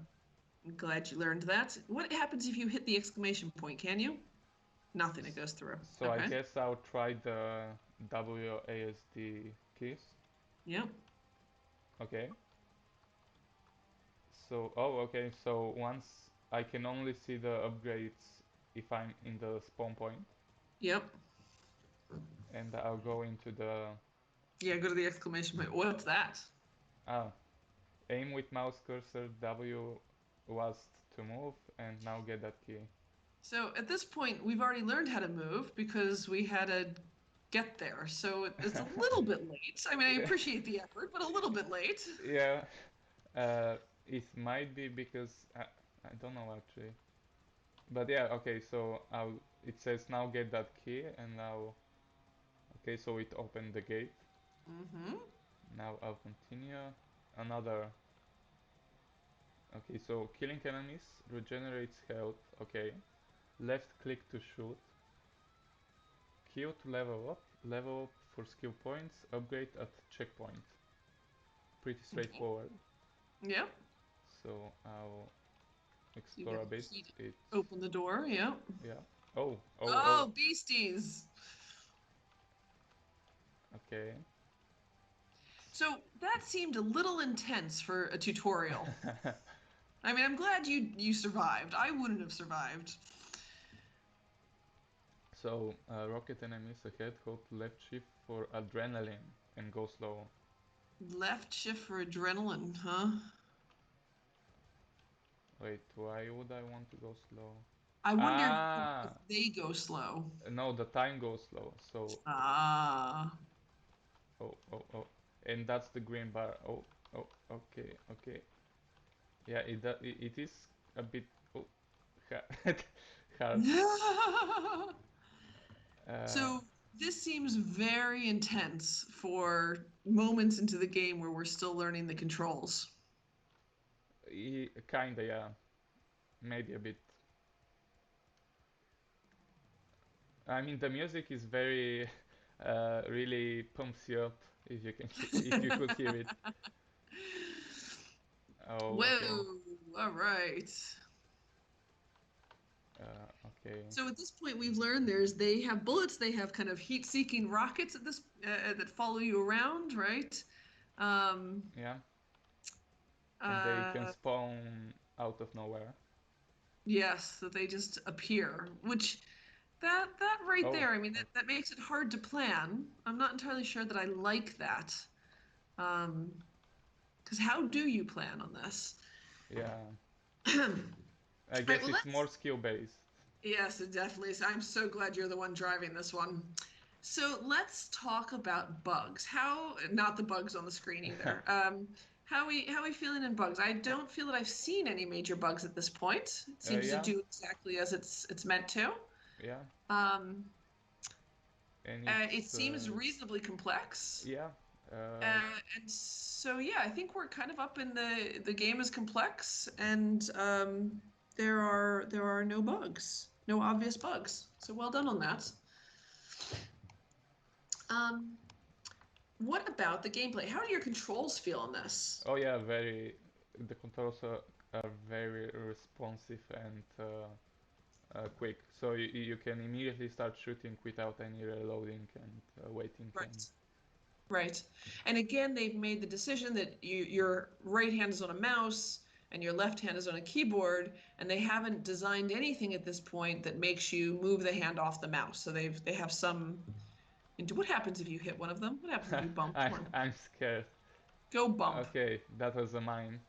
I'm glad you learned that. What happens if you hit the exclamation point, can you? Nothing, it goes through. So I Okay. guess I'll try the WASD keys. Yep. Okay. So, oh, okay. So once I can only see the upgrades if I'm in the spawn point, Yep. and I'll go into the Yeah, go to the exclamation point. What's that? ah, aim with mouse cursor, W was to move, and now get that key. So at this point, we've already learned how to move because we had to get there. So it's a little bit late. I mean, I appreciate the effort, but a little bit late. Yeah, it might be because I don't know actually. But yeah, okay, so it says now get that key, and now, okay, so it opened the gate. Mm-hmm. Now I'll continue. Another, okay, so killing enemies regenerates health, okay. Left click to shoot. Q to level up for skill points, upgrade at checkpoint. Pretty Okay. straightforward. Yep. So I'll So you explore got a the bit. key to It's, open the door. Yep. yeah. Oh, oh, oh, Oh, beasties. okay. So that seemed a little intense for a tutorial. I mean, I'm glad you survived. I wouldn't have survived. So, rocket enemies ahead, hold left shift for adrenaline and go slow. Left shift for adrenaline, huh? Wait, why would I want to go slow? I wonder if Ah, they go slow. no, the time goes slow. So, Ah. oh, oh, oh. And that's the green bar. Oh, oh, okay, okay. Yeah, it is a bit oh, hard. Uh, So this seems very intense for moments into the game where we're still learning the controls. kinda, yeah. Maybe a bit. I mean, the music is very, really pumps you up if you can, if you could hear it. Oh, okay. Whoa, all right. Okay. So at this point, we've learned they have bullets, they have kind of heat-seeking rockets at this that follow you around, right? Um, Yeah. And they can uh, spawn out of nowhere. yes, that they just appear, which that right Oh, there, I mean, oh, that makes it hard to plan. I'm not entirely sure that I like that. Because how do you plan on this? yeah. All I right, guess well, it's let's. more skill based. Yes, it definitely is. I'm so glad you're the one driving this one. So let's talk about bugs. How, not the bugs on the screen either. How we feeling in bugs? I don't feel that I've seen any major bugs at this point. It seems to Yeah, do exactly as it's meant to. yeah. Um, And it it's, seems reasonably complex. yeah. And so yeah, I think we're kind of up in the game is complex, and there are no bugs, no obvious bugs. So well done on that. Um, what about the gameplay? How do your controls feel on this? Oh, yeah, very. The controls are very responsive and quick. So you can immediately start shooting without any reloading and waiting. And Right. Right. And again, they've made the decision that your right hand is on a mouse and your left hand is on a keyboard, and they haven't designed anything at this point that makes you move the hand off the mouse. So they have some into what happens if you hit one of them? What happens if you bump one? I'm scared. Go bump. Okay, that was a mine,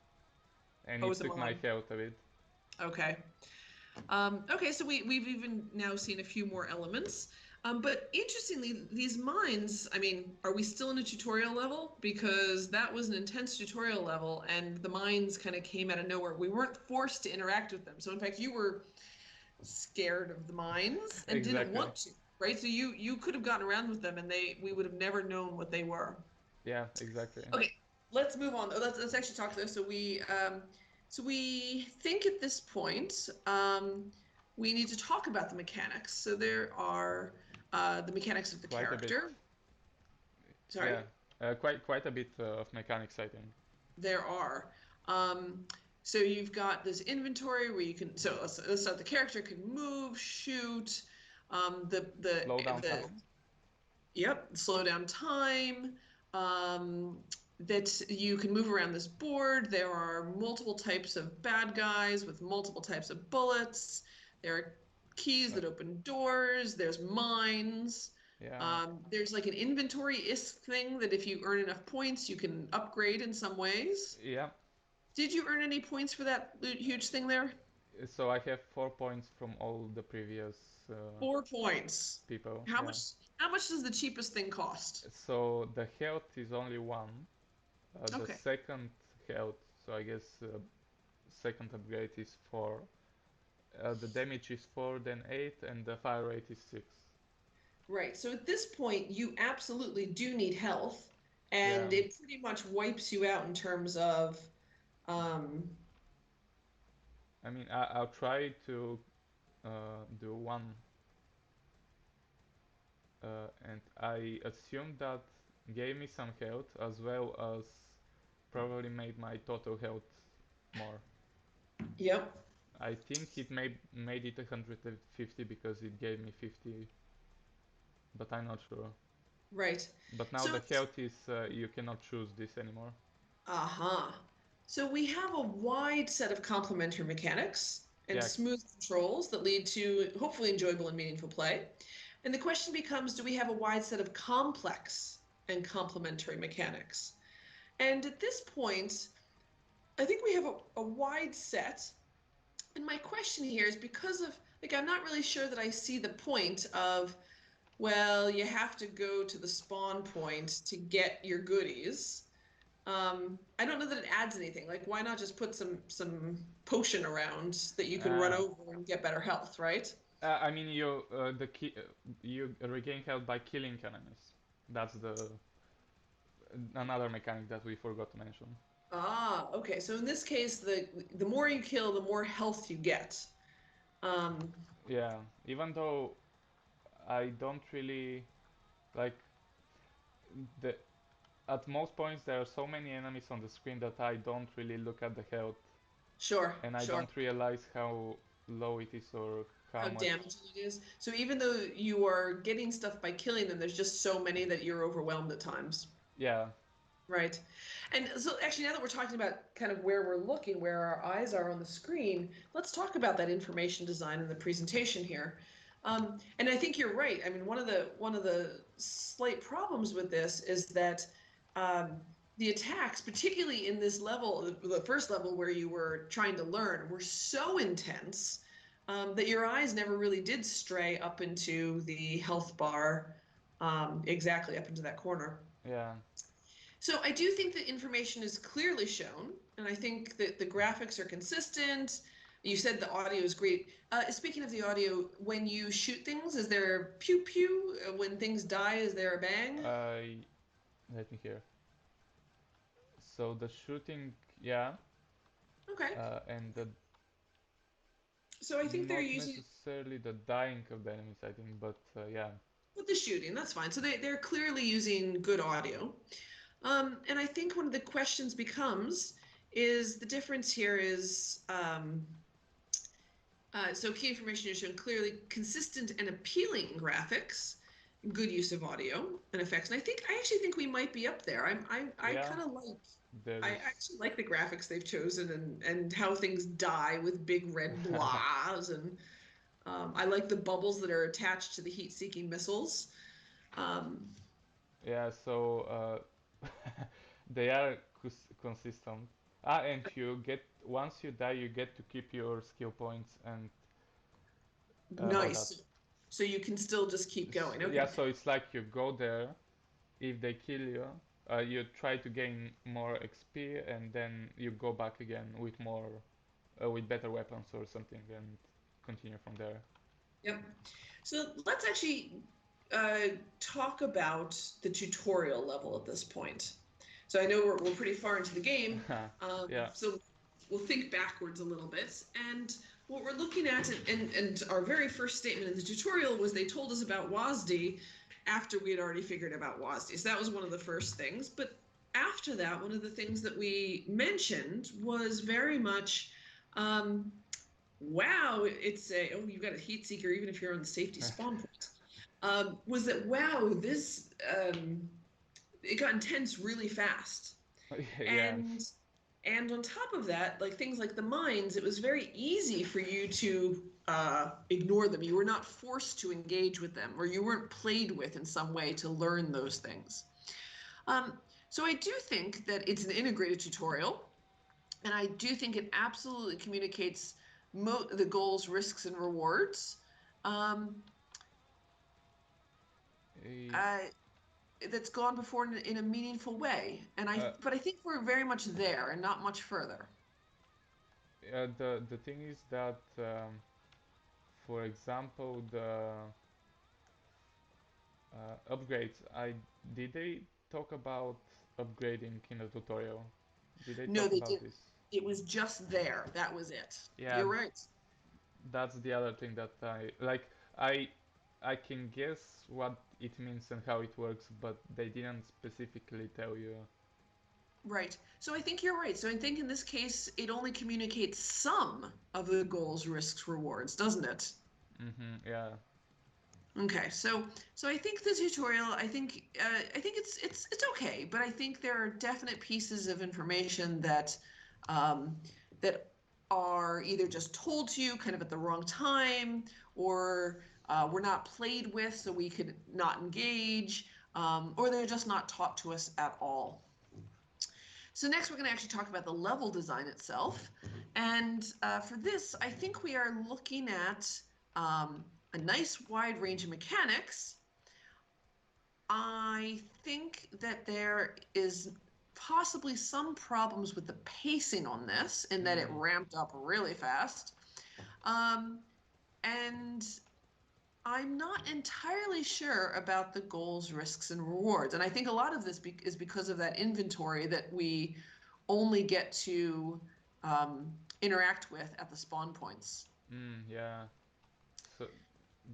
and Oh, it it's a took my mine. health a bit. Okay. Okay, so we've even now seen a few more elements. But interestingly, these mines, I mean, are we still in a tutorial level? Because that was an intense tutorial level, and the mines kind of came out of nowhere. We weren't forced to interact with them. So in fact, you were scared of the mines and didn't Exactly. want to, right? So you could have gotten around with them, and we would have never known what they were. Yeah, exactly. Okay, let's move on. Let's actually talk this. So we think at this point we need to talk about the mechanics. So there are the mechanics of the Quite a bit. character. Sorry, Yeah, quite a bit of mechanics, I think. there are. Um, so you've got this inventory where you can. So let's start. The character can move, shoot. The Slow down the time. Yep, slow down time. Um, that you can move around this board. There are multiple types of bad guys with multiple types of bullets. There are keys Uh, that open doors. There's mines. yeah. There's like an inventory-isk thing that if you earn enough points, you can upgrade in some ways. Yeah. Did you earn any points for that huge thing there? So I have 4 points from all the previous 4 points. people. How Yeah. much? How much does the cheapest thing cost? So the health is only one. The Okay. second health, so I guess second upgrade is 4. The damage is 4, then 8, and the fire rate is 6. Right. So at this point, you absolutely do need health, Yeah. and it pretty much wipes you out in terms of, um, I mean, I'll try to do one, and I assume that gave me some health as well as probably made my total health more. yep, I think it made it 150 because it gave me 50, but I'm not sure. right. But now So, the health is you cannot choose this anymore. uh-huh. So we have a wide set of complementary mechanics and Yeah, smooth controls that lead to hopefully enjoyable and meaningful play. And the question becomes, do we have a wide set of complex and complementary mechanics? And at this point, I think we have a wide set. And my question here is because of, like, I'm not really sure that I see the point of, well, you have to go to the spawn point to get your goodies. I don't know that it adds anything. Like, why not just put some potion around that you can run uh, over and get better health, right? I mean you regain health by killing enemies. That's the another mechanic that we forgot to mention. Ah, okay. So in this case, the more you kill, the more health you get. Um, Yeah, even though I don't really like the at most points there are so many enemies on the screen that I don't really look at the health sure, and I sure. don't realize how low it is or how How much. damaging it is. So even though you are getting stuff by killing them, there's just so many that you're overwhelmed at times. Yeah, Right. And so actually now that we're talking about kind of where we're looking, where our eyes are on the screen, let's talk about that information design in the presentation here. And I think you're right. I mean, one of the slight problems with this is that um, the attacks, particularly in this level, the first level where you were trying to learn, were so intense that your eyes never really did stray up into the health bar, exactly up into that corner. yeah. So I do think that information is clearly shown, and I think that the graphics are consistent. You said the audio is great. Speaking of the audio, when you shoot things, is there pew pew? When things die, is there a bang? I Let me hear. So the shooting, yeah, Okay. and the So I think they're not using necessarily the dying of the enemies, I think, but yeah, with the shooting, that's fine. So they're clearly using good audio. And I think one of the questions becomes is the difference here is so key information is shown clearly, consistent and appealing graphics, good use of audio and effects. And I actually think we might be up there. I yeah. kind of like There I is. actually like the graphics they've chosen and how things die with big red blahs and I like the bubbles that are attached to the heat-seeking missiles. Um, Yeah, so they are consistent. Ah, and you get once you die, you get to keep your skill points and all that. nice. So you can still just keep going. Yeah, Okay. so it's like you go there. If they kill you, you try to gain more XP, and then you go back again with more, with better weapons or something, and continue from there. Yep. So let's actually talk about the tutorial level at this point. So I know we're pretty far into the game, Yeah, so we'll think backwards a little bit. And what we're looking at, and our very first statement in the tutorial was they told us about WASD after we had already figured out WASD. So that was one of the first things. But after that, one of the things that we mentioned was very much wow, it's a, oh, you've got a heat seeker even if you're on the safety spawn point. Was that, wow, this, it got intense really fast. Yeah. And on top of that, like things like the mines, it was very easy for you to ignore them. You were not forced to engage with them, or you weren't played with in some way to learn those things. Um, so I do think that it's an integrated tutorial, and I do think it absolutely communicates the goals, risks, and rewards. Um, Eh, uh, that's gone before in a meaningful way, and Uh, but I think we're very much there and not much further. the thing is that, for example, the upgrades. I did they talk about upgrading in the tutorial? Did they No, talk they about didn't. this? It was just there. That was it. Yeah, You're right. that's the other thing that I like. I I can guess what it means and how it works, but they didn't specifically tell you. Right. So I think you're right. So I think in this case, it only communicates some of the goals, risks, rewards, doesn't it? Yeah. Okay. So I think the tutorial, I think it's okay, but I think there are definite pieces of information that um, that are either just told to you kind of at the wrong time, or were not played with, so we could not engage, or they're just not taught to us at all. So next we're going to actually talk about the level design itself. And for this, I think we are looking at a nice wide range of mechanics. I think that there is possibly some problems with the pacing on this in that it Mm, ramped up really fast. Um, and I'm not entirely sure about the goals, risks, and rewards. And I think a lot of this is because of that inventory that we only get to interact with at the spawn points. yeah. So,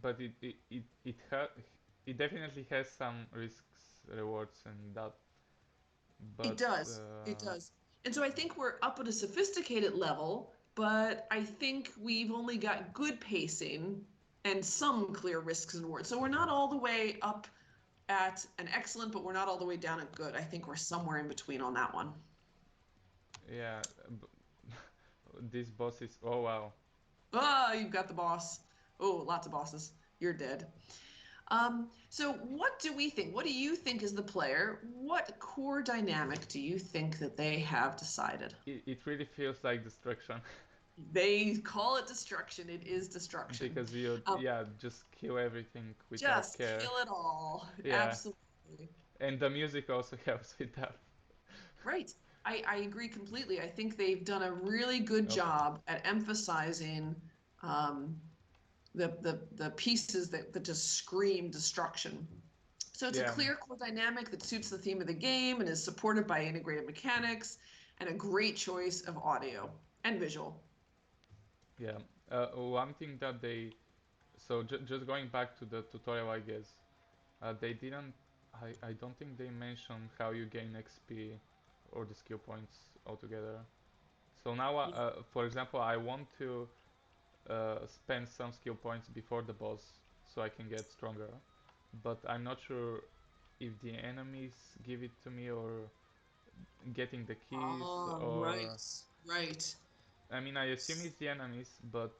but it definitely has some risks, rewards, and that. It But does. It does. And so I think we're up at a sophisticated level, but I think we've only got good pacing and some clear risks and rewards. So we're not all the way up at an excellent, but we're not all the way down at good. I think we're somewhere in between on that one. yeah, this boss is. Oh wow. Ah, you've got the boss. Oh, lots of bosses. You're dead. So what do we think? What do you think is the player? What core dynamic do you think that they have decided? It really feels like destruction. They call it destruction. It is destruction. Because you, Um, yeah, just kill everything without just care. kill it all. Yeah, Absolutely. and the music also helps with that. Right. I agree completely. I think they've done a really good Oh, job at emphasizing um, the pieces that just scream destruction. So it's a yeah, clear core dynamic that suits the theme of the game and is supported by integrated mechanics and a great choice of audio and visual. yeah. One thing that they, so just going back to the tutorial, I guess, they didn't, I don't think they mentioned how you gain XP or the skill points altogether. So now, for example, I want to spend some skill points before the boss so I can get stronger. But I'm not sure if the enemies give it to me or getting the keys Oh, or right, right. I mean I assume it's the enemies, but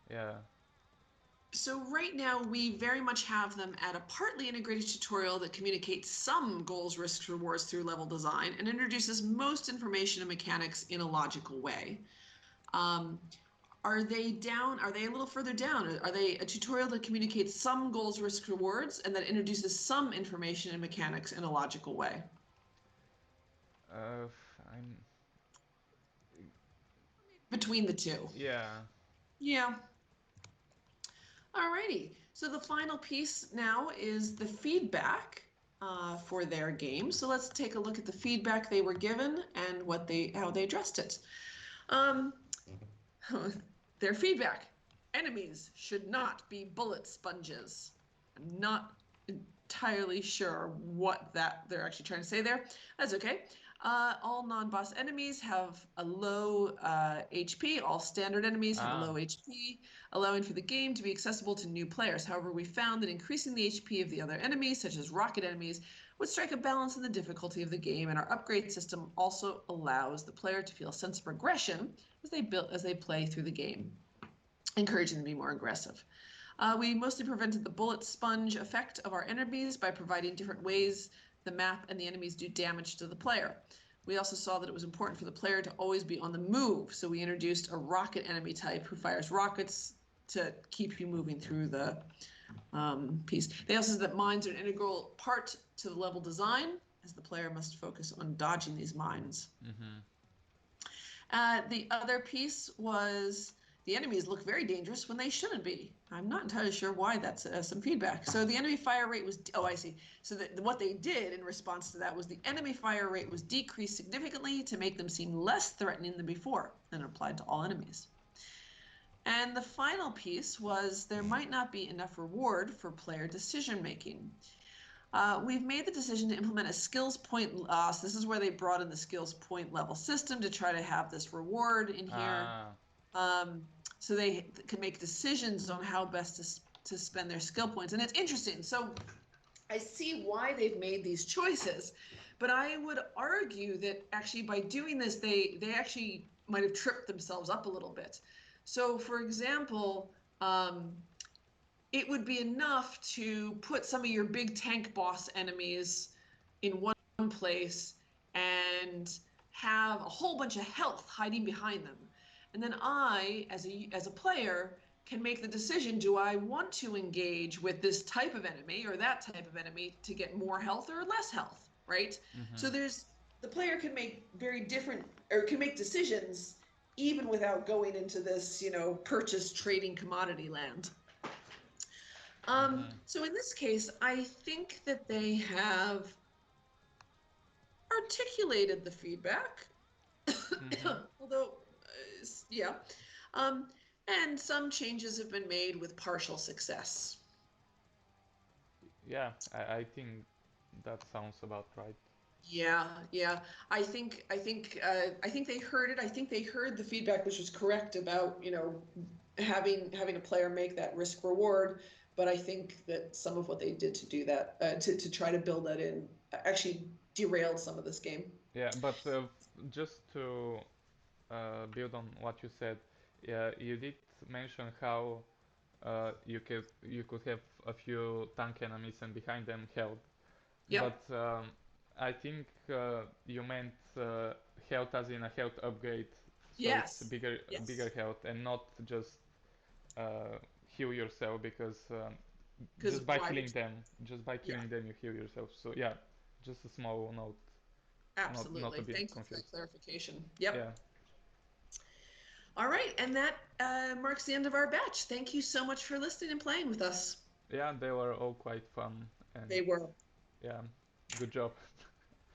yeah. So right now we very much have them at a partly integrated tutorial that communicates some goals, risks, rewards through level design and introduces most information and mechanics in a logical way. Um, are they down? Are they a little further down? Are they a tutorial that communicates some goals, risks, rewards, and that introduces some information and mechanics in a logical way? Uh, I'm Between the two. yeah. Yeah. Alrighty. So the final piece now is the feedback for their game. So let's take a look at the feedback they were given and how they addressed it. Um, their feedback: enemies should not be bullet sponges. I'm not entirely sure what that they're actually trying to say there. That's okay. All non-boss enemies have a low HP. All standard enemies have a low HP, allowing for the game to be accessible to new players. However, we found that increasing the HP of the other enemies, such as rocket enemies, would strike a balance in the difficulty of the game, and our upgrade system also allows the player to feel a sense of progression as they play through the game, encouraging them to be more aggressive. We mostly prevented the bullet sponge effect of our enemies by providing different ways the map and the enemies do damage to the player. We also saw that it was important for the player to always be on the move, so we introduced a rocket enemy type who fires rockets to keep you moving through the piece. They also said that mines are an integral part to the level design, as the player must focus on dodging these mines. The other piece was the enemies look very dangerous when they shouldn't be. I'm not entirely sure why. That's some feedback. So the enemy fire rate was, oh, I see. So what they did in response to that was the enemy fire rate was decreased significantly to make them seem less threatening than before, and applied to all enemies. And the final piece was there might not be enough reward for player decision making. We've made the decision to implement a skills point loss. This is where they brought in the skills point level system to try to have this reward in here. So they can make decisions on how best to spend their skill points. And it's interesting. So I see why they've made these choices, but I would argue that actually by doing this, they actually might have tripped themselves up a little bit. So for example, it would be enough to put some of your big tank boss enemies in one place and have a whole bunch of health hiding behind them. And then I, as a player, can make the decision, do I want to engage with this type of enemy or that type of enemy to get more health or less health, right? So the player can make very different, or can make decisions even without going into this, purchase trading commodity land. So in this case, I think that they have articulated the feedback, although, yeah. And some changes have been made with partial success. Yeah, I think that sounds about right. Yeah. I think they heard it. I think they heard the feedback, which was correct about, having a player make that risk reward. But I think that some of what they did to do that, to try to build that in, actually derailed some of this game. Yeah, but just to build on what you said, you did mention how you could have a few tank enemies and behind them health. Yep. But I think you meant health as in a health upgrade, so Yes. it's bigger health, and not just heal yourself, because just by killing them, you heal yourself. So yeah, just a small note. Absolutely. Not to be Thank you for confused. that clarification. Yep. Yeah. All right, and that marks the end of our batch. Thank you so much for listening and playing with us. Yeah, they were all quite fun. And They were. yeah, good job.